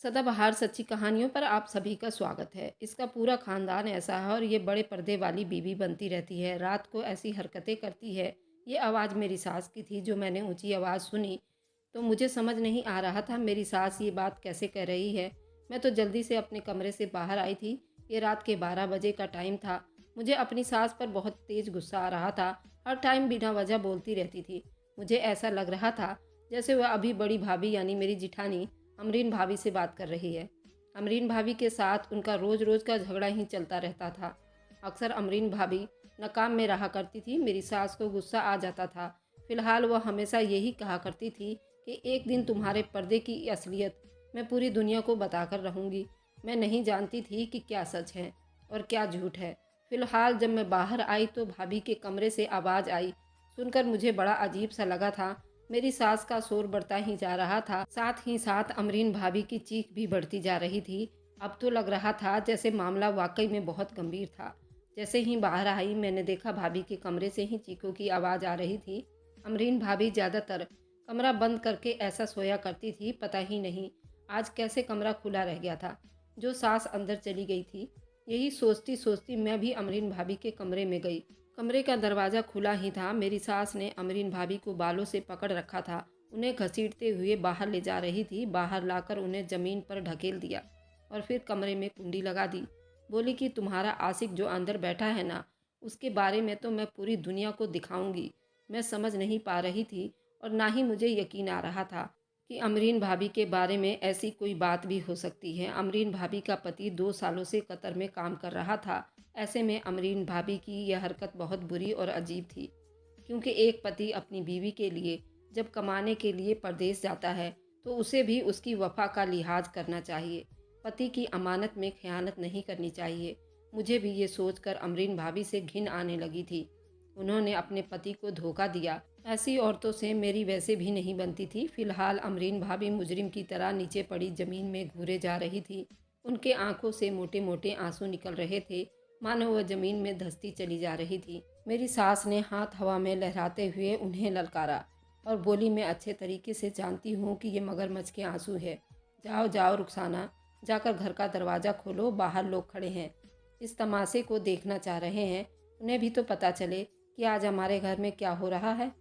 सदाबहार सच्ची कहानियों पर आप सभी का स्वागत है। इसका पूरा खानदान ऐसा है और ये बड़े पर्दे वाली बीवी बनती रहती है। रात को ऐसी हरकतें करती है। ये आवाज़ मेरी सास की थी जो मैंने ऊंची आवाज़ सुनी तो मुझे समझ नहीं आ रहा था मेरी सास ये बात कैसे कह रही है। मैं तो जल्दी से अपने कमरे से बाहर आई थी। ये रात के 12 बजे का टाइम था। मुझे अपनी सास पर बहुत तेज़ गुस्सा आ रहा था। हर टाइम बिना वजह बोलती रहती थी। मुझे ऐसा लग रहा था जैसे वह अभी बड़ी भाभी यानी मेरी जिठानी अमरीन भाभी से बात कर रही है। अमरीन भाभी के साथ उनका रोज़ रोज़ का झगड़ा ही चलता रहता था। अक्सर अमरीन भाभी नाकाम में रहा करती थी। मेरी सास को गुस्सा आ जाता था। फिलहाल वह हमेशा यही कहा करती थी कि एक दिन तुम्हारे पर्दे की असलियत मैं पूरी दुनिया को बताकर रहूँगी। मैं नहीं जानती थी कि क्या सच है और क्या झूठ है। फिलहाल जब मैं बाहर आई तो भाभी के कमरे से आवाज़ आई। सुनकर मुझे बड़ा अजीब सा लगा था। मेरी सास का शोर बढ़ता ही जा रहा था, साथ ही साथ अमरीन भाभी की चीख भी बढ़ती जा रही थी। अब तो लग रहा था जैसे मामला वाकई में बहुत गंभीर था। जैसे ही बाहर आई मैंने देखा भाभी के कमरे से ही चीखों की आवाज़ आ रही थी। अमरीन भाभी ज़्यादातर कमरा बंद करके ऐसा सोया करती थी, पता ही नहीं आज कैसे कमरा खुला रह गया था जो सास अंदर चली गई थी। यही सोचती सोचती मैं भी अमरीन भाभी के कमरे में गई। कमरे का दरवाज़ा खुला ही था। मेरी सास ने अमरीन भाभी को बालों से पकड़ रखा था। उन्हें घसीटते हुए बाहर ले जा रही थी। बाहर लाकर उन्हें ज़मीन पर ढकेल दिया और फिर कमरे में कुंडी लगा दी। बोली कि तुम्हारा आशिक जो अंदर बैठा है ना, उसके बारे में तो मैं पूरी दुनिया को दिखाऊंगी। मैं समझ नहीं पा रही थी और ना ही मुझे यकीन आ रहा था कि अमरीन भाभी के बारे में ऐसी कोई बात भी हो सकती है। अमरीन भाभी का पति 2 सालों से कतर में काम कर रहा था। ऐसे में अमरीन भाभी की यह हरकत बहुत बुरी और अजीब थी, क्योंकि एक पति अपनी बीवी के लिए जब कमाने के लिए परदेश जाता है तो उसे भी उसकी वफा का लिहाज करना चाहिए। पति की अमानत में खयानत नहीं करनी चाहिए। मुझे भी ये सोचकर अमरीन भाभी से घिन आने लगी थी। उन्होंने अपने पति को धोखा दिया। ऐसी औरतों से मेरी वैसे भी नहीं बनती थी। फिलहाल अमरीन भाभी मुजरिम की तरह नीचे पड़ी ज़मीन में घूरे जा रही थी। उनके आंखों से मोटे मोटे आंसू निकल रहे थे, मानो वह ज़मीन में धंसती चली जा रही थी। मेरी सास ने हाथ हवा में लहराते हुए उन्हें ललकारा और बोली, मैं अच्छे तरीके से जानती हूँ कि ये मगरमच्छ के आंसू है। जाओ जाओ रुखसाना, जाकर घर का दरवाज़ा खोलो, बाहर लोग खड़े हैं, इस तमाशे को देखना चाह रहे हैं। उन्हें भी तो पता चले कि आज हमारे घर में क्या हो रहा है।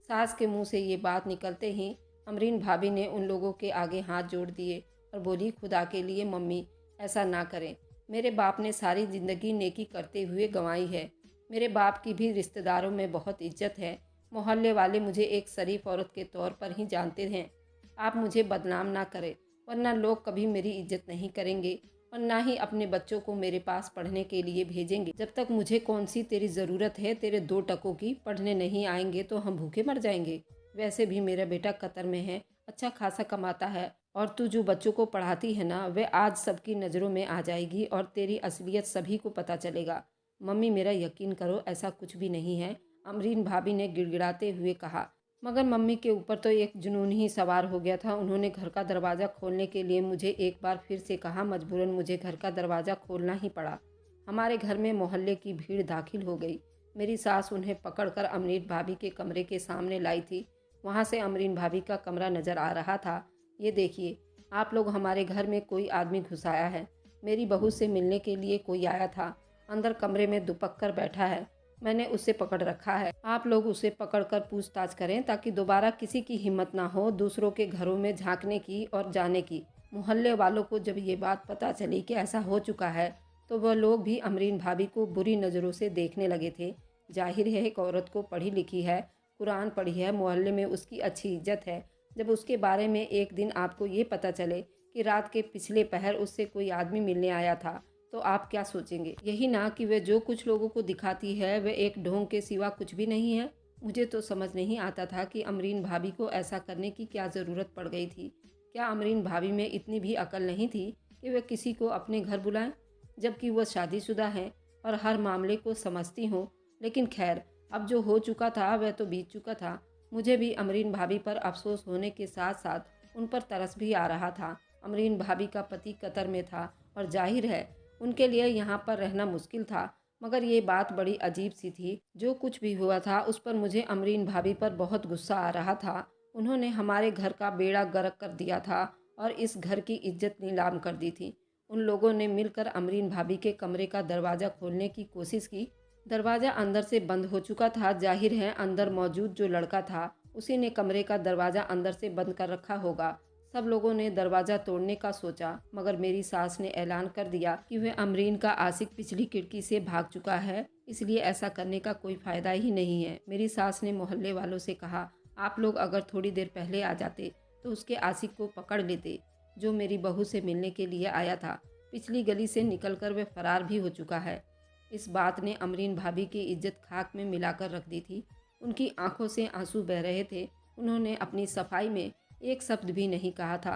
सास के मुंह से ये बात निकलते ही अमरीन भाभी ने उन लोगों के आगे हाथ जोड़ दिए और बोली, खुदा के लिए मम्मी ऐसा ना करें। मेरे बाप ने सारी ज़िंदगी नेकी करते हुए गंवाई है। मेरे बाप की भी रिश्तेदारों में बहुत इज्जत है। मोहल्ले वाले मुझे एक शरीफ औरत के तौर पर ही जानते हैं। आप मुझे बदनाम ना करें, वरना लोग कभी मेरी इज्जत नहीं करेंगे और ना ही अपने बच्चों को मेरे पास पढ़ने के लिए भेजेंगे। जब तक मुझे कौन सी तेरी ज़रूरत है तेरे 2 टकों की, पढ़ने नहीं आएंगे तो हम भूखे मर जाएंगे। वैसे भी मेरा बेटा कतर में है, अच्छा खासा कमाता है और तू जो बच्चों को पढ़ाती है ना, वे आज सबकी नज़रों में आ जाएगी और तेरी असलियत सभी को पता चलेगा। मम्मी मेरा यकीन करो, ऐसा कुछ भी नहीं है, अमरीन भाभी ने गिड़गिड़ाते हुए कहा। मगर मम्मी के ऊपर तो एक जुनून ही सवार हो गया था। उन्होंने घर का दरवाज़ा खोलने के लिए मुझे एक बार फिर से कहा। मजबूरन मुझे घर का दरवाज़ा खोलना ही पड़ा। हमारे घर में मोहल्ले की भीड़ दाखिल हो गई। मेरी सास उन्हें पकड़कर अमरीन भाभी के कमरे के सामने लाई थी। वहाँ से अमरीन भाभी का कमरा नज़र आ रहा था। ये देखिए, आप लोग, हमारे घर में कोई आदमी घुस आया है। मेरी बहू से मिलने के लिए कोई आया था। अंदर कमरे में दुपक कर बैठा है। मैंने उसे पकड़ रखा है। आप लोग उसे पकड़कर पूछताछ करें ताकि दोबारा किसी की हिम्मत ना हो दूसरों के घरों में झांकने की और जाने की। मोहल्ले वालों को जब ये बात पता चली कि ऐसा हो चुका है तो वह लोग भी अमरीन भाभी को बुरी नज़रों से देखने लगे थे। जाहिर है एक औरत को पढ़ी लिखी है, कुरान पढ़ी है, मोहल्ले में उसकी अच्छी इज्जत है। जब उसके बारे में एक दिन आपको ये पता चले कि रात के पिछले पहर उससे कोई आदमी मिलने आया था तो आप क्या सोचेंगे? यही ना कि वह जो कुछ लोगों को दिखाती है वह एक ढोंग के सिवा कुछ भी नहीं है। मुझे तो समझ नहीं आता था कि अमरीन भाभी को ऐसा करने की क्या ज़रूरत पड़ गई थी। क्या अमरीन भाभी में इतनी भी अकल नहीं थी कि वह किसी को अपने घर बुलाएं, जबकि वह शादीशुदा हैं और हर मामले को समझती हों। लेकिन खैर, अब जो हो चुका था वह तो बीत चुका था। मुझे भी अमरीन भाभी पर अफसोस होने के साथ साथ उन पर तरस भी आ रहा था। अमरीन भाभी का पति कतर में था और जाहिर है उनके लिए यहाँ पर रहना मुश्किल था। मगर ये बात बड़ी अजीब सी थी। जो कुछ भी हुआ था उस पर मुझे अमरीन भाभी पर बहुत गुस्सा आ रहा था। उन्होंने हमारे घर का बेड़ा गर्क कर दिया था और इस घर की इज्जत नीलाम कर दी थी। उन लोगों ने मिलकर अमरीन भाभी के कमरे का दरवाज़ा खोलने की कोशिश की। दरवाज़ा अंदर से बंद हो चुका था। जाहिर है अंदर मौजूद जो लड़का था उसी ने कमरे का दरवाज़ा अंदर से बंद कर रखा होगा। सब लोगों ने दरवाज़ा तोड़ने का सोचा, मगर मेरी सास ने ऐलान कर दिया कि वह अमरीन का आशिक पिछली खिड़की से भाग चुका है, इसलिए ऐसा करने का कोई फ़ायदा ही नहीं है। मेरी सास ने मोहल्ले वालों से कहा, आप लोग अगर थोड़ी देर पहले आ जाते तो उसके आशिक को पकड़ लेते, जो मेरी बहू से मिलने के लिए आया था। पिछली गली से निकलकर वह फरार भी हो चुका है। इस बात ने अमरीन भाभी की इज्जत खाक में मिलाकर रख दी थी। उनकी आंखों से आंसू बह रहे थे। उन्होंने अपनी सफाई में एक शब्द भी नहीं कहा था,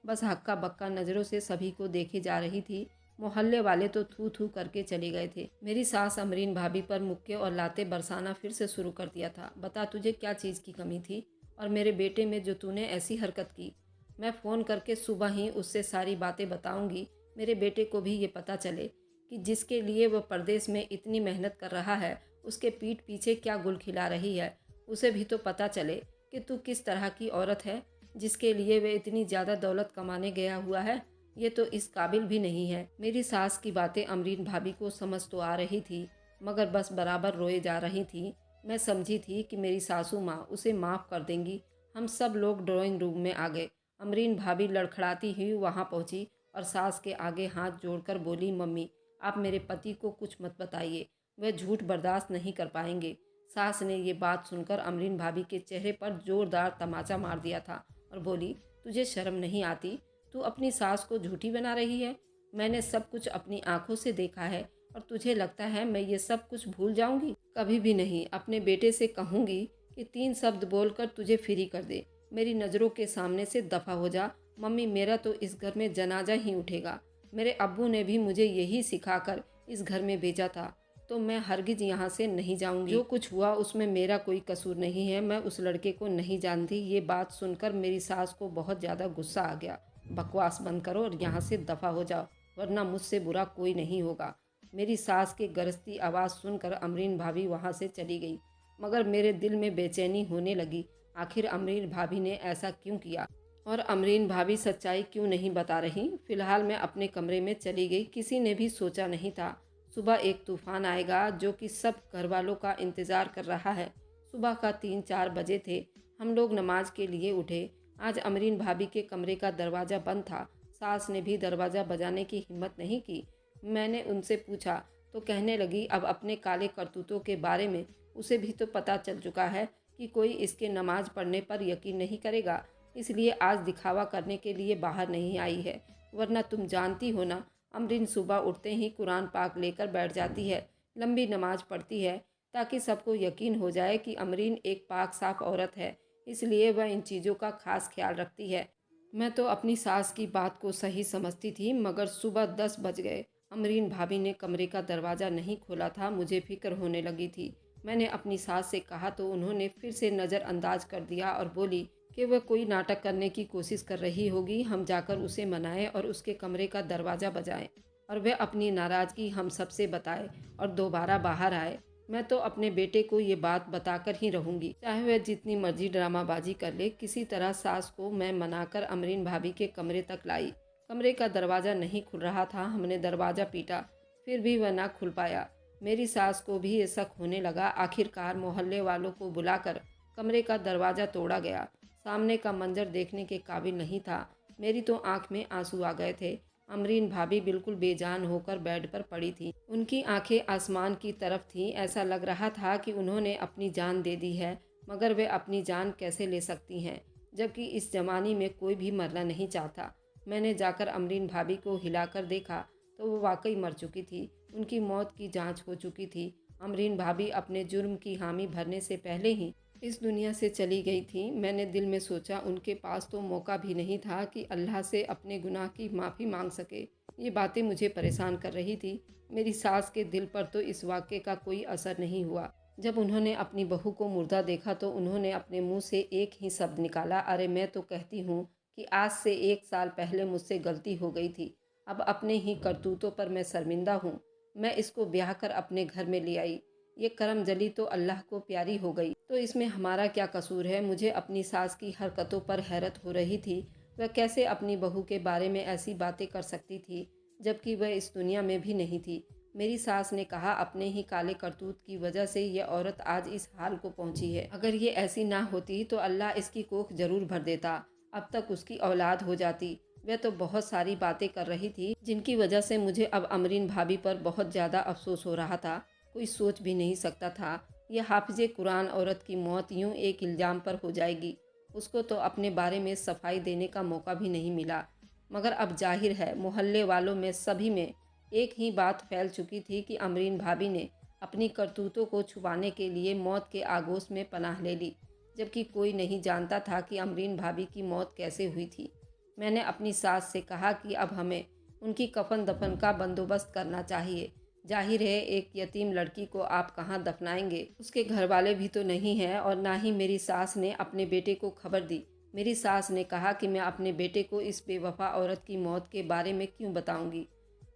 बस हक्का बक्का नज़रों से सभी को देखे जा रही थी। मोहल्ले वाले तो थू थू करके चले गए थे। मेरी सास अमरीन भाभी पर मुक्के और लाते बरसाना फिर से शुरू कर दिया था। बता, तुझे क्या चीज़ की कमी थी और मेरे बेटे में जो तूने ऐसी हरकत की? मैं फ़ोन करके सुबह ही उससे सारी बातें बताऊंगी। मेरे बेटे को भी ये पता चले कि जिसके लिए वह परदेश में इतनी मेहनत कर रहा है उसके पीठ पीछे क्या गुल खिला रही है। उसे भी तो पता चले कि तू किस तरह की औरत है जिसके लिए वह इतनी ज़्यादा दौलत कमाने गया हुआ है। ये तो इस काबिल भी नहीं है। मेरी सास की बातें अमरीन भाभी को समझ तो आ रही थी, मगर बस बराबर रोए जा रही थी। मैं समझी थी कि मेरी सासू माँ उसे माफ़ कर देंगी। हम सब लोग ड्राइंग रूम में आ गए। अमरीन भाभी लड़खड़ाती हुई वहाँ पहुँची और सास के आगे हाथ जोड़कर बोली, मम्मी आप मेरे पति को कुछ मत बताइए, वह झूठ बर्दाश्त नहीं कर पाएंगे। सास ने ये बात सुनकर अमरीन भाभी के चेहरे पर जोरदार तमाचा मार दिया था और बोली, तुझे शर्म नहीं आती? तू अपनी सास को झूठी बना रही है। मैंने सब कुछ अपनी आंखों से देखा है और तुझे लगता है मैं ये सब कुछ भूल जाऊंगी? कभी भी नहीं। अपने बेटे से कहूंगी कि 3 शब्द बोलकर तुझे फ्री कर दे। मेरी नज़रों के सामने से दफ़ा हो जा। मम्मी, मेरा तो इस घर में जनाजा ही उठेगा। मेरे अब्बू ने भी मुझे यही सिखाकर इस घर में भेजा था, तो मैं हरगिज यहाँ से नहीं जाऊंगी। जो कुछ हुआ उसमें मेरा कोई कसूर नहीं है। मैं उस लड़के को नहीं जानती। ये बात सुनकर मेरी सास को बहुत ज़्यादा गुस्सा आ गया। बकवास बंद करो और यहाँ से दफ़ा हो जाओ, वरना मुझसे बुरा कोई नहीं होगा। मेरी सास की गरजती आवाज़ सुनकर अमरीन भाभी वहाँ से चली गई, मगर मेरे दिल में बेचैनी होने लगी। आखिर अमरीन भाभी ने ऐसा क्यों किया और अमरीन भाभी सच्चाई क्यों नहीं बता रही? फिलहाल मैं अपने कमरे में चली गई। किसी ने भी सोचा नहीं था सुबह एक तूफान आएगा जो कि सब घर वालों का इंतज़ार कर रहा है। सुबह का 3-4 बजे थे। हम लोग नमाज के लिए उठे। आज अमरीन भाभी के कमरे का दरवाज़ा बंद था। सास ने भी दरवाज़ा बजाने की हिम्मत नहीं की। मैंने उनसे पूछा तो कहने लगी, अब अपने काले करतूतों के बारे में उसे भी तो पता चल चुका है कि कोई इसके नमाज पढ़ने पर यकीन नहीं करेगा, इसलिए आज दिखावा करने के लिए बाहर नहीं आई है। वरना तुम जानती हो ना, अमरीन सुबह उठते ही कुरान पाक लेकर बैठ जाती है, लंबी नमाज पढ़ती है, ताकि सबको यकीन हो जाए कि अमरीन एक पाक साफ औरत है। इसलिए वह इन चीज़ों का खास ख्याल रखती है। मैं तो अपनी सास की बात को सही समझती थी, मगर सुबह 10 बज गए। अमरीन भाभी ने कमरे का दरवाज़ा नहीं खोला था। मुझे फिक्र होने लगी थी। मैंने अपनी सास से कहा तो उन्होंने फिर से नज़रअंदाज कर दिया और बोली कि वह कोई नाटक करने की कोशिश कर रही होगी। हम जाकर उसे मनाएं और उसके कमरे का दरवाज़ा बजाएं और वह अपनी नाराज़गी हम सबसे बताए और दोबारा बाहर आए। मैं तो अपने बेटे को ये बात बताकर ही रहूँगी, चाहे वह जितनी मर्जी ड्रामाबाजी कर ले। किसी तरह सास को मैं मनाकर अमरीन भाभी के कमरे तक लाई। कमरे का दरवाज़ा नहीं खुल रहा था। हमने दरवाज़ा पीटा, फिर भी वह ना खुल पाया। मेरी सास को भी ये शक होने लगा। आखिरकार मोहल्ले वालों को बुलाकर कमरे का दरवाज़ा तोड़ा गया। सामने का मंजर देखने के काबिल नहीं था। मेरी तो आंख में आंसू आ गए थे। अमरीन भाभी बिल्कुल बेजान होकर बेड पर पड़ी थी। उनकी आंखें आसमान की तरफ थीं। ऐसा लग रहा था कि उन्होंने अपनी जान दे दी है, मगर वे अपनी जान कैसे ले सकती हैं, जबकि इस जमाने में कोई भी मरना नहीं चाहता। मैंने जाकर अमरीन भाभी को हिलाकर देखा तो वो वाकई मर चुकी थी। उनकी मौत की जांच हो चुकी थी। अमरीन भाभी अपने जुर्म की हामी भरने से पहले ही इस दुनिया से चली गई थी। मैंने दिल में सोचा, उनके पास तो मौका भी नहीं था कि अल्लाह से अपने गुनाह की माफ़ी मांग सके। ये बातें मुझे परेशान कर रही थी। मेरी सास के दिल पर तो इस वाक़े का कोई असर नहीं हुआ। जब उन्होंने अपनी बहू को मुर्दा देखा तो उन्होंने अपने मुंह से एक ही शब्द निकाला, अरे मैं तो कहती हूँ कि आज से 1 साल पहले मुझसे गलती हो गई थी। अब अपने ही करतूतों पर मैं शर्मिंदा हूँ। मैं इसको ब्याह कर अपने घर में ले आई। ये करम जली तो अल्लाह को प्यारी हो गई, तो इसमें हमारा क्या कसूर है? मुझे अपनी सास की हरकतों पर हैरत हो रही थी। वह कैसे अपनी बहू के बारे में ऐसी बातें कर सकती थी, जबकि वह इस दुनिया में भी नहीं थी। मेरी सास ने कहा, अपने ही काले करतूत की वजह से ये औरत आज इस हाल को पहुंची है। अगर ये ऐसी ना होती तो अल्लाह इसकी कोख जरूर भर देता, अब तक उसकी औलाद हो जाती। वह तो बहुत सारी बातें कर रही थी जिनकी वजह से मुझे अब अमरीन भाभी पर बहुत ज़्यादा अफसोस हो रहा था। कोई सोच भी नहीं सकता था यह हाफिज़े कुरान औरत की मौत यूं एक इल्ज़ाम पर हो जाएगी। उसको तो अपने बारे में सफाई देने का मौका भी नहीं मिला। मगर अब जाहिर है मोहल्ले वालों में सभी में एक ही बात फैल चुकी थी कि अमरीन भाभी ने अपनी करतूतों को छुपाने के लिए मौत के आगोश में पनाह ले ली, जबकि कोई नहीं जानता था कि अमरीन भाभी की मौत कैसे हुई थी। मैंने अपनी सास से कहा कि अब हमें उनकी कफन दफन का बंदोबस्त करना चाहिए। जाहिर है एक यतीम लड़की को आप कहाँ दफनाएंगे, उसके घर वाले भी तो नहीं हैं और ना ही मेरी सास ने अपने बेटे को खबर दी। मेरी सास ने कहा कि मैं अपने बेटे को इस बेवफा औरत की मौत के बारे में क्यों बताऊंगी।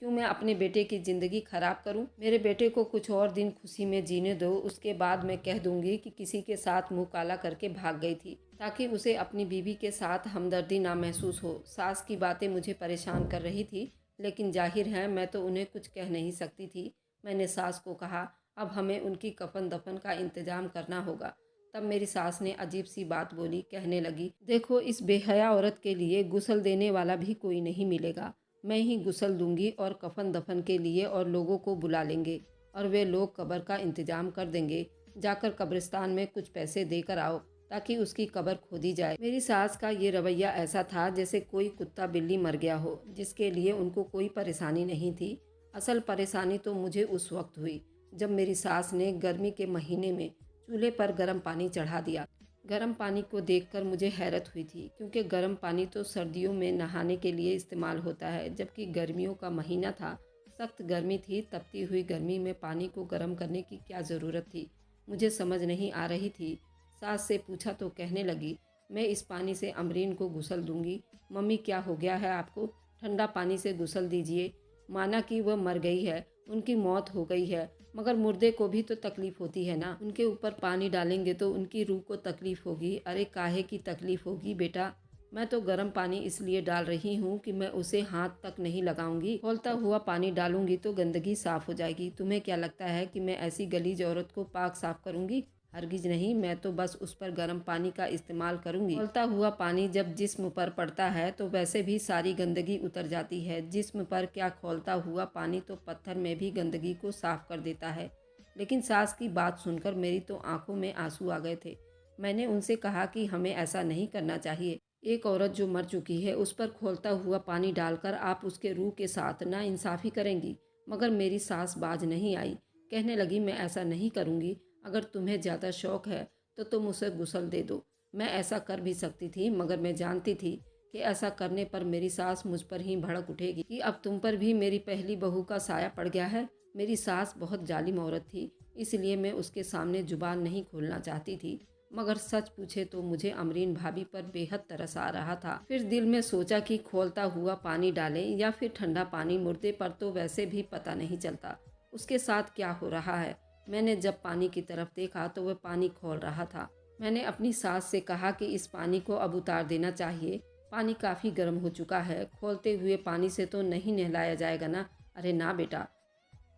क्यों मैं अपने बेटे की ज़िंदगी ख़राब करूं? मेरे बेटे को कुछ और दिन खुशी में जीने दो, उसके बाद मैं कह दूंगी कि किसी के साथ मुंह काला करके भाग गई थी, ताकि उसे अपनी बीवी के साथ हमदर्दी ना महसूस हो। सास की बातें मुझे परेशान कर रही थी, लेकिन जाहिर है मैं तो उन्हें कुछ कह नहीं सकती थी। मैंने सास को कहा, अब हमें उनकी कफन दफन का इंतजाम करना होगा। तब मेरी सास ने अजीब सी बात बोली, कहने लगी, देखो इस बेहया औरत के लिए गुस्ल देने वाला भी कोई नहीं मिलेगा। मैं ही गुस्ल दूंगी और कफन दफन के लिए और लोगों को बुला लेंगे और वे लोग कब्र का इंतजाम कर देंगे। जाकर कब्रिस्तान में कुछ पैसे देकर आओ ताकि उसकी कब्र खोदी जाए। मेरी सास का ये रवैया ऐसा था जैसे कोई कुत्ता बिल्ली मर गया हो, जिसके लिए उनको कोई परेशानी नहीं थी। असल परेशानी तो मुझे उस वक्त हुई जब मेरी सास ने गर्मी के महीने में चूल्हे पर गर्म पानी चढ़ा दिया। गर्म पानी को देखकर मुझे हैरत हुई थी, क्योंकि गर्म पानी तो सर्दियों में नहाने के लिए इस्तेमाल होता है, जबकि गर्मियों का महीना था। सख्त गर्मी थी, तपती हुई गर्मी में पानी को गर्म करने की क्या ज़रूरत थी, मुझे समझ नहीं आ रही थी। सास से पूछा तो कहने लगी, मैं इस पानी से अमरीन को गुस्ल दूंगी। मम्मी क्या हो गया है आपको? ठंडा पानी से गुस्ल दीजिए। माना कि वह मर गई है, उनकी मौत हो गई है, मगर मुर्दे को भी तो तकलीफ़ होती है ना। उनके ऊपर पानी डालेंगे तो उनकी रूह को तकलीफ़ होगी। अरे काहे की तकलीफ़ होगी बेटा, मैं तो गर्म पानी इसलिए डाल रही हूँ कि मैं उसे हाथ तक नहीं लगाऊंगी। खौलता हुआ पानी डालूंगी तो गंदगी साफ़ हो जाएगी। तुम्हें क्या लगता है कि मैं ऐसी गलीज औरत को पाक साफ़ करूँगी? हरगिज नहीं, मैं तो बस उस पर गर्म पानी का इस्तेमाल करूंगी। खौलता हुआ पानी जब जिस्म पर पड़ता है तो वैसे भी सारी गंदगी उतर जाती है। जिस्म पर क्या, खौलता हुआ पानी तो पत्थर में भी गंदगी को साफ कर देता है। लेकिन सास की बात सुनकर मेरी तो आंखों में आंसू आ गए थे। मैंने उनसे कहा कि हमें ऐसा नहीं करना चाहिए। एक औरत जो मर चुकी है उस पर खौलता हुआ पानी डालकर आप उसके रूह के साथ ना इंसाफ़ी करेंगी। मगर मेरी सास बाज नहीं आई। कहने लगी, मैं ऐसा नहीं करूँगी। अगर तुम्हें ज़्यादा शौक़ है तो तुम उसे गुस्ल दे दो। मैं ऐसा कर भी सकती थी, मगर मैं जानती थी कि ऐसा करने पर मेरी सास मुझ पर ही भड़क उठेगी कि अब तुम पर भी मेरी पहली बहू का साया पड़ गया है। मेरी सास बहुत जालिम औरत थी, इसलिए मैं उसके सामने जुबान नहीं खोलना चाहती थी। मगर सच पूछे तो मुझे अमरीन भाभी पर बेहद तरस आ रहा था। फिर दिल में सोचा कि खौलता हुआ पानी डालें या फिर ठंडा पानी। मुर्दे पर तो वैसे भी पता नहीं चलता उसके साथ क्या हो रहा है। मैंने जब पानी की तरफ देखा तो वह पानी खौल रहा था। मैंने अपनी सास से कहा कि इस पानी को अब उतार देना चाहिए, पानी काफ़ी गर्म हो चुका है। खौलते हुए पानी से तो नहीं नहलाया जाएगा ना? अरे ना बेटा,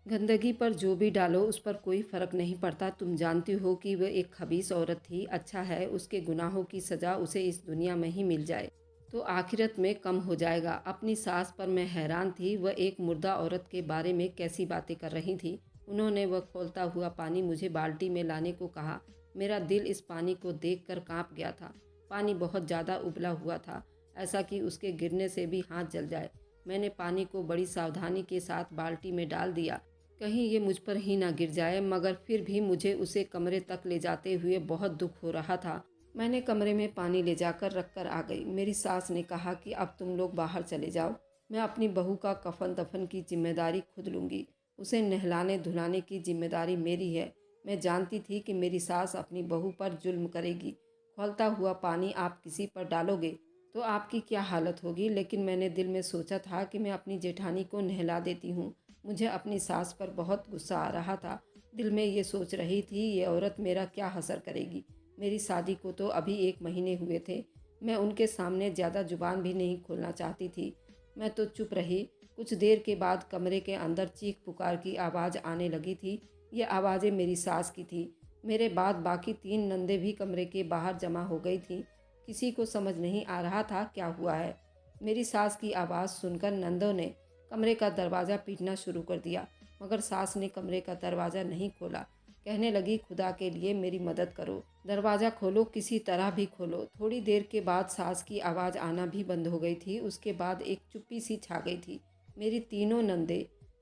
गंदगी पर जो भी डालो उस पर कोई फ़र्क नहीं पड़ता। तुम जानती हो कि वह एक खबीस औरत थी। अच्छा है उसके गुनाहों की सज़ा उसे इस दुनिया में ही मिल जाए तो आखिरत में कम हो जाएगा। अपनी सास पर मैं हैरान थी, वह एक मुर्दा औरत के बारे में कैसी बातें कर रही थी। उन्होंने वह खौलता हुआ पानी मुझे बाल्टी में लाने को कहा। मेरा दिल इस पानी को देखकर कांप गया था। पानी बहुत ज़्यादा उबला हुआ था, ऐसा कि उसके गिरने से भी हाथ जल जाए। मैंने पानी को बड़ी सावधानी के साथ बाल्टी में डाल दिया, कहीं ये मुझ पर ही ना गिर जाए। मगर फिर भी मुझे उसे कमरे तक ले जाते हुए बहुत दुख हो रहा था। मैंने कमरे में पानी ले जाकर रख कर आ गई। मेरी सास ने कहा कि अब तुम लोग बाहर चले जाओ, मैं अपनी बहू का कफन दफन की जिम्मेदारी खुद लूँगी। उसे नहलाने धुलाने की जिम्मेदारी मेरी है। मैं जानती थी कि मेरी सास अपनी बहू पर जुल्म करेगी। खौलता हुआ पानी आप किसी पर डालोगे तो आपकी क्या हालत होगी। लेकिन मैंने दिल में सोचा था कि मैं अपनी जेठानी को नहला देती हूँ। मुझे अपनी सास पर बहुत गुस्सा आ रहा था। दिल में ये सोच रही थी, ये औरत मेरा क्या हसर करेगी। मेरी शादी को तो अभी 1 महीने हुए थे। मैं उनके सामने ज़्यादा जुबान भी नहीं खोलना चाहती थी। मैं तो चुप रही। कुछ देर के बाद कमरे के अंदर चीख पुकार की आवाज़ आने लगी थी। ये आवाज़ें मेरी सास की थी। मेरे बाद बाकी 3 नंदें भी कमरे के बाहर जमा हो गई थीं। किसी को समझ नहीं आ रहा था क्या हुआ है। मेरी सास की आवाज़ सुनकर नंदों ने कमरे का दरवाज़ा पीटना शुरू कर दिया, मगर सास ने कमरे का दरवाज़ा नहीं खोला। कहने लगी, खुदा के लिए मेरी मदद करो, दरवाज़ा खोलो, किसी तरह भी खोलो। थोड़ी देर के बाद सास की आवाज़ आना भी बंद हो गई थी। उसके बाद एक चुप्पी सी छा गई थी। मेरी तीनों नंदे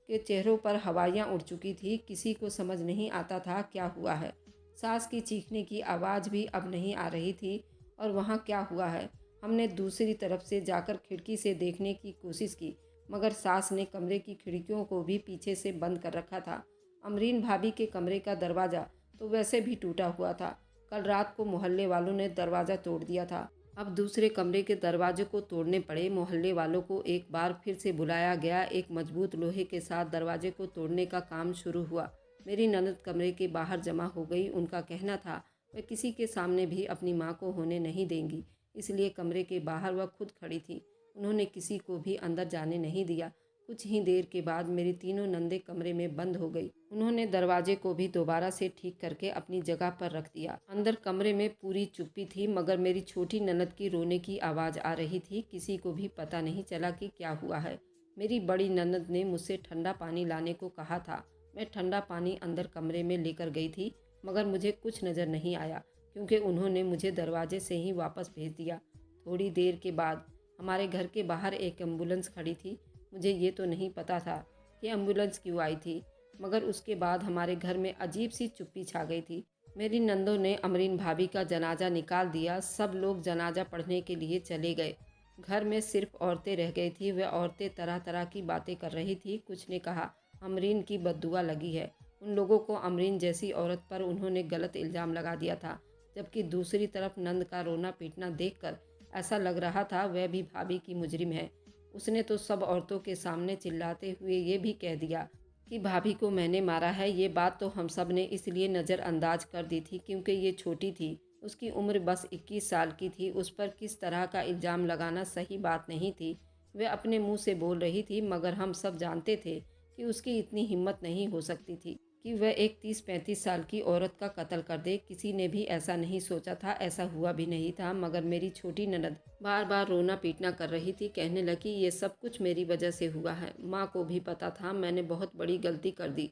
के चेहरों पर हवाइयाँ उड़ चुकी थी। किसी को समझ नहीं आता था क्या हुआ है। सास की चीखने की आवाज़ भी अब नहीं आ रही थी। और वहाँ क्या हुआ है? हमने दूसरी तरफ से जाकर खिड़की से देखने की कोशिश की, मगर सास ने कमरे की खिड़कियों को भी पीछे से बंद कर रखा था। अमरीन भाभी के कमरे का दरवाज़ा तो वैसे भी टूटा हुआ था। कल रात को मोहल्ले वालों ने दरवाज़ा तोड़ दिया था। अब दूसरे कमरे के दरवाजे को तोड़ने पड़े। मोहल्ले वालों को एक बार फिर से बुलाया गया। एक मजबूत लोहे के साथ दरवाजे को तोड़ने का काम शुरू हुआ। मेरी ननद कमरे के बाहर जमा हो गई। उनका कहना था वह किसी के सामने भी अपनी माँ को होने नहीं देंगी, इसलिए कमरे के बाहर वह खुद खड़ी थी। उन्होंने किसी को भी अंदर जाने नहीं दिया। कुछ ही देर के बाद मेरी तीनों नंदें कमरे में बंद हो गई। उन्होंने दरवाजे को भी दोबारा से ठीक करके अपनी जगह पर रख दिया। अंदर कमरे में पूरी चुप्पी थी, मगर मेरी छोटी ननद की रोने की आवाज़ आ रही थी। किसी को भी पता नहीं चला कि क्या हुआ है। मेरी बड़ी ननद ने मुझसे ठंडा पानी लाने को कहा था। मैं ठंडा पानी अंदर कमरे में लेकर गई थी, मगर मुझे कुछ नज़र नहीं आया, क्योंकि उन्होंने मुझे दरवाजे से ही वापस भेज दिया। थोड़ी देर के बाद हमारे घर के बाहर एक एम्बुलेंस खड़ी थी। मुझे ये तो नहीं पता था कि एम्बुलेंस क्यों आई थी, मगर उसके बाद हमारे घर में अजीब सी चुप्पी छा गई थी। मेरी नंदों ने अमरीन भाभी का जनाजा निकाल दिया। सब लोग जनाजा पढ़ने के लिए चले गए। घर में सिर्फ औरतें रह गई थी। वह औरतें तरह तरह की बातें कर रही थी। कुछ ने कहा अमरीन की बद्दुआ लगी है। उन लोगों को अमरीन जैसी औरत पर उन्होंने गलत इल्ज़ाम लगा दिया था। जबकि दूसरी तरफ नंद का रोना पीटना देखकर ऐसा लग रहा था वह भी भाभी की मुजरिम है। उसने तो सब औरतों के सामने चिल्लाते हुए ये भी कह दिया कि भाभी को मैंने मारा है। ये बात तो हम सब ने इसलिए नज़रअंदाज कर दी थी क्योंकि ये छोटी थी। उसकी उम्र बस 21 साल की थी। उस पर किस तरह का इल्ज़ाम लगाना सही बात नहीं थी। वह अपने मुंह से बोल रही थी, मगर हम सब जानते थे कि उसकी इतनी हिम्मत नहीं हो सकती थी कि वह एक 30-35 साल की औरत का कत्ल कर दे। किसी ने भी ऐसा नहीं सोचा था, ऐसा हुआ भी नहीं था। मगर मेरी छोटी ननद बार बार रोना पीटना कर रही थी। कहने लगी ये सब कुछ मेरी वजह से हुआ है। माँ को भी पता था, मैंने बहुत बड़ी गलती कर दी।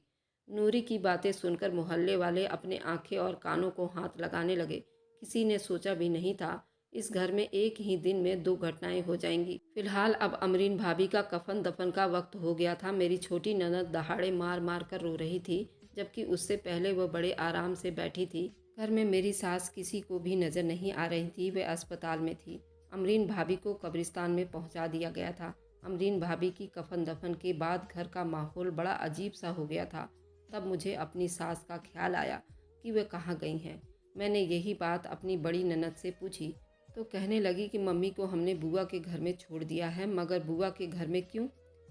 नूरी की बातें सुनकर मोहल्ले वाले अपने आंखें और कानों को हाथ लगाने लगे। किसी ने सोचा भी नहीं था इस घर में एक ही दिन में 2 घटनाएं हो जाएंगी। फिलहाल अब अमरीन भाभी का कफन दफन का वक्त हो गया था। मेरी छोटी ननद दहाड़े मार मार कर रो रही थी, जबकि उससे पहले वह बड़े आराम से बैठी थी। घर में मेरी सास किसी को भी नज़र नहीं आ रही थी। वह अस्पताल में थी। अमरीन भाभी को कब्रिस्तान में पहुंचा दिया गया था। अमरीन भाभी की कफन दफन के बाद घर का माहौल बड़ा अजीब सा हो गया था। तब मुझे अपनी सास का ख्याल आया कि वे कहाँ गई हैं। मैंने यही बात अपनी बड़ी ननद से पूछी तो कहने लगी कि मम्मी को हमने बुआ के घर में छोड़ दिया है। मगर बुआ के घर में क्यों?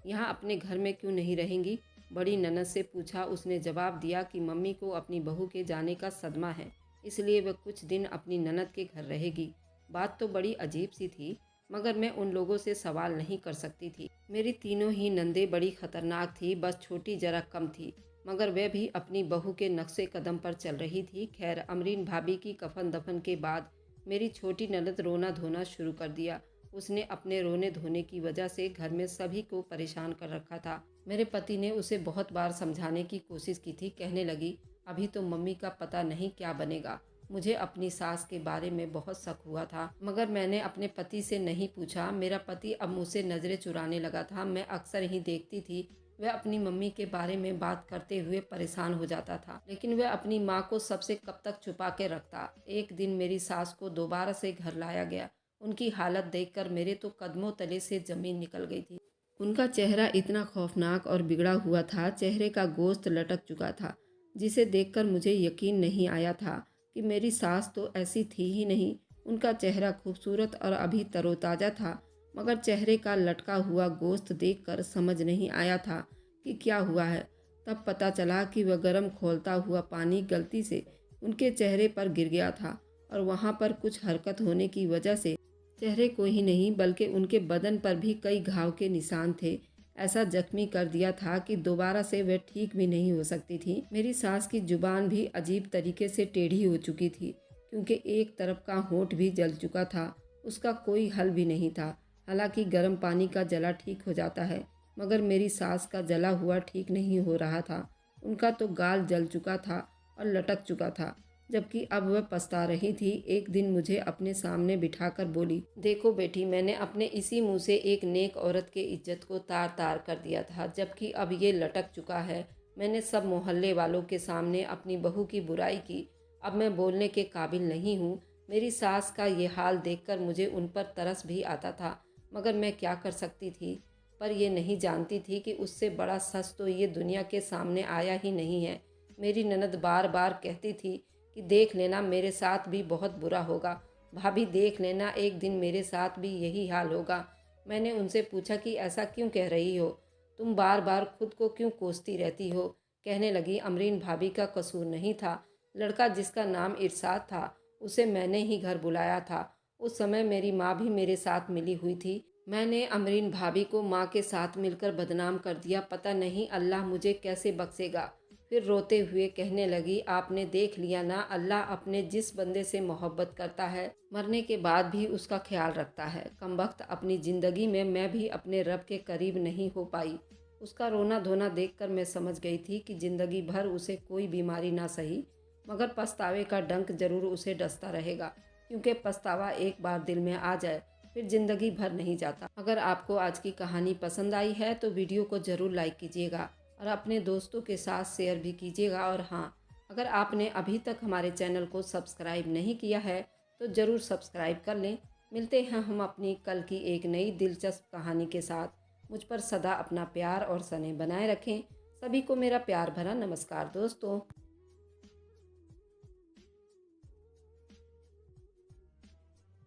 यहाँ अपने घर में क्यों नहीं रहेंगी? बड़ी ननद से पूछा। उसने जवाब दिया कि मम्मी को अपनी बहू के जाने का सदमा है, इसलिए वह कुछ दिन अपनी ननद के घर रहेगी। बात तो बड़ी अजीब सी थी, मगर मैं उन लोगों से सवाल नहीं कर सकती थी। मेरी तीनों ही नंदें बड़ी खतरनाक थी, बस छोटी जरा कम थी, मगर वह भी अपनी बहू के नक्शे कदम पर चल रही थी। खैर, अमरीन भाभी की कफन दफन के बाद मेरी छोटी ननद रोना धोना शुरू कर दिया। उसने अपने रोने धोने की वजह से घर में सभी को परेशान कर रखा था। मेरे पति ने उसे बहुत बार समझाने की कोशिश की थी। कहने लगी अभी तो मम्मी का पता नहीं क्या बनेगा। मुझे अपनी सास के बारे में बहुत शक हुआ था, मगर मैंने अपने पति से नहीं पूछा। मेरा पति अब मुझसे नज़रें चुराने लगा था। मैं अक्सर ही देखती थी वह अपनी मम्मी के बारे में बात करते हुए परेशान हो जाता था, लेकिन वह अपनी माँ को सबसे कब तक छुपा के रखता। एक दिन मेरी सास को दोबारा से घर लाया गया। उनकी हालत देखकर मेरे तो कदमों तले से ज़मीन निकल गई थी। उनका चेहरा इतना खौफनाक और बिगड़ा हुआ था, चेहरे का गोश्त लटक चुका था, जिसे देखकर मुझे यकीन नहीं आया था कि मेरी सास तो ऐसी थी ही नहीं। उनका चेहरा खूबसूरत और अभी तरोताज़ा था, मगर चेहरे का लटका हुआ गोश्त देखकर समझ नहीं आया था कि क्या हुआ है। तब पता चला कि वह गर्म खौलता हुआ पानी गलती से उनके चेहरे पर गिर गया था और वहाँ पर कुछ हरकत होने की वजह से चेहरे को ही नहीं बल्कि उनके बदन पर भी कई घाव के निशान थे। ऐसा जख्मी कर दिया था कि दोबारा से वह ठीक भी नहीं हो सकती थी। मेरी सास की जुबान भी अजीब तरीके से टेढ़ी हो चुकी थी, क्योंकि एक तरफ का होंठ भी जल चुका था। उसका कोई हल भी नहीं था। हालांकि गर्म पानी का जला ठीक हो जाता है, मगर मेरी सास का जला हुआ ठीक नहीं हो रहा था। उनका तो गाल जल चुका था और लटक चुका था, जबकि अब वह पछता रही थी। एक दिन मुझे अपने सामने बिठाकर बोली, देखो बेटी, मैंने अपने इसी मुंह से एक नेक औरत के इज्जत को तार तार कर दिया था, जबकि अब ये लटक चुका है। मैंने सब मोहल्ले वालों के सामने अपनी बहू की बुराई की। अब मैं बोलने के काबिल नहीं हूँ। मेरी सास का ये हाल देखकर मुझे उन पर तरस भी आता था, मगर मैं क्या कर सकती थी। पर ये नहीं जानती थी कि उससे बड़ा सच तो ये दुनिया के सामने आया ही नहीं है। मेरी ननद बार बार कहती थी कि देख लेना, मेरे साथ भी बहुत बुरा होगा। भाभी, देख लेना, एक दिन मेरे साथ भी यही हाल होगा। मैंने उनसे पूछा कि ऐसा क्यों कह रही हो? तुम बार बार खुद को क्यों कोसती रहती हो? कहने लगी, अमरीन भाभी का कसूर नहीं था। लड़का जिसका नाम इरशाद था, उसे मैंने ही घर बुलाया था। उस समय मेरी माँ भी मेरे साथ मिली हुई थी। मैंने अमरीन भाभी को माँ के साथ मिलकर बदनाम कर दिया। पता नहीं अल्लाह मुझे कैसे बख्शेगा। फिर रोते हुए कहने लगी, आपने देख लिया ना, अल्लाह अपने जिस बंदे से मोहब्बत करता है, मरने के बाद भी उसका ख्याल रखता है। कमबख्त, अपनी ज़िंदगी में मैं भी अपने रब के करीब नहीं हो पाई। उसका रोना धोना देखकर मैं समझ गई थी कि ज़िंदगी भर उसे कोई बीमारी ना सही, मगर पछतावे का डंक जरूर उसे डसता रहेगा, क्योंकि पछतावा एक बार दिल में आ जाए फिर ज़िंदगी भर नहीं जाता। अगर आपको आज की कहानी पसंद आई है तो वीडियो को ज़रूर लाइक कीजिएगा और अपने दोस्तों के साथ शेयर भी कीजिएगा। और हाँ, अगर आपने अभी तक हमारे चैनल को सब्सक्राइब नहीं किया है तो ज़रूर सब्सक्राइब कर लें। मिलते हैं हम अपनी कल की एक नई दिलचस्प कहानी के साथ। मुझ पर सदा अपना प्यार और स्नेह बनाए रखें। सभी को मेरा प्यार भरा नमस्कार दोस्तों।